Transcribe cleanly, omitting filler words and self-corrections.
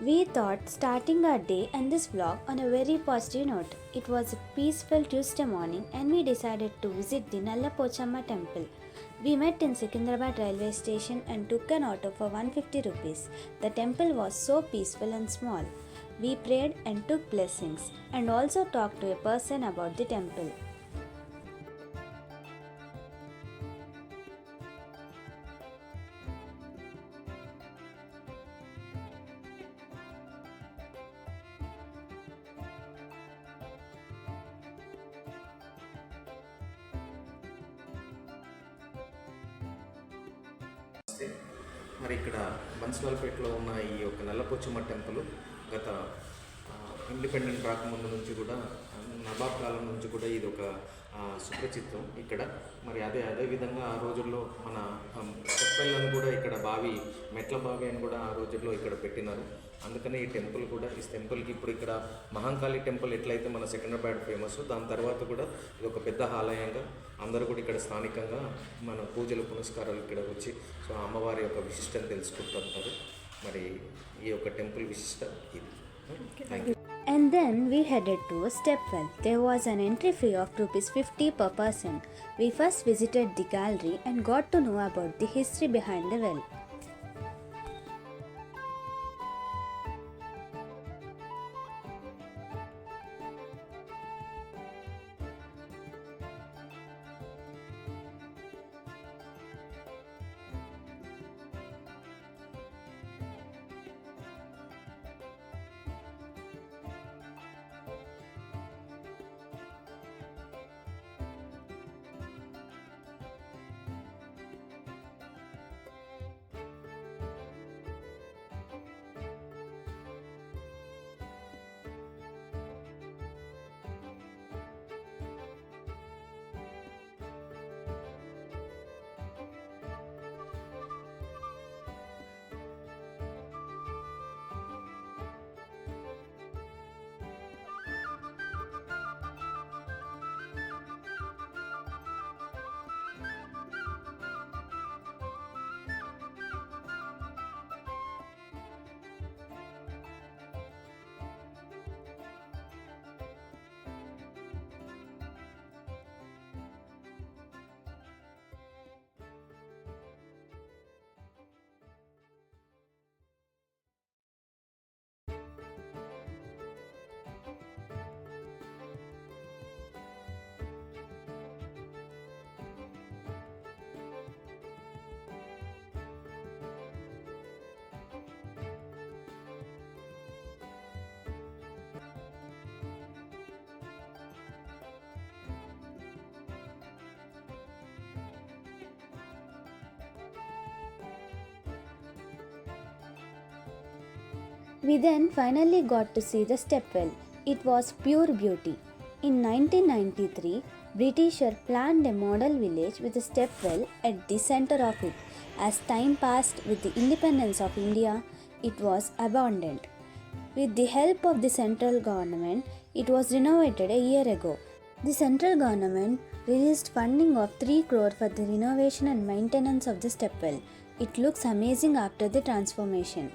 We thought starting our day and this vlog on a very positive note. It was a peaceful Tuesday morning and we decided to visit the Nalla Pochamma temple. We met in Secunderabad railway station and took an auto for 150 rupees. The temple was so peaceful and small. We prayed and took blessings and also talked to a person about the temple. నమస్తే. మరి ఇక్కడ బన్స్లాల్పేటలో ఉన్న ఈ యొక్క Nalla Pochamma temple గత independent రాకముందు నుంచి కూడా నవాబ్ కాలం నుంచి కూడా ఇది ఒక సుప్రచిత్తం ఇక్కడ. మరి అదే విధంగా ఆ రోజుల్లో మన చెప్పెళ్ళను కూడా ఇక్కడ బావి మెట్ల బావి అని కూడా ఆ రోజుల్లో ఇక్కడ పెట్టినారు. అందుకని ఈ టెంపుల్ కూడా ఈ టెంపుల్కి ఇప్పుడు ఇక్కడ మహంకాళి టెంపుల్ ఎట్లయితే మన సెకండ్రాబాద్ ఫేమస్, దాని తర్వాత కూడా ఇది ఒక పెద్ద ఆలయంగా అందరూ కూడా ఇక్కడ స్థానికంగా మన పూజలు పునస్కారాలు ఇక్కడ వచ్చి సో అమ్మవారి యొక్క విశిష్టత తెలుసుకుంటుంటారు. మరి ఈ యొక్క టెంపుల్ విశిష్ట ఇది. Thank you. And then we headed to a stepwell. There was an entry fee of rupees 50 per person. We first visited the gallery and got to know about the history behind the well. We then finally got to see the stepwell. It was pure beauty. In 1993, Britishers planned a model village with a stepwell at the center of it. As time passed with the independence of India, it was abandoned. With the help of the central government, it was renovated a year ago. The central government released funding of 3 crore for the renovation and maintenance of the stepwell. It looks amazing after the transformation.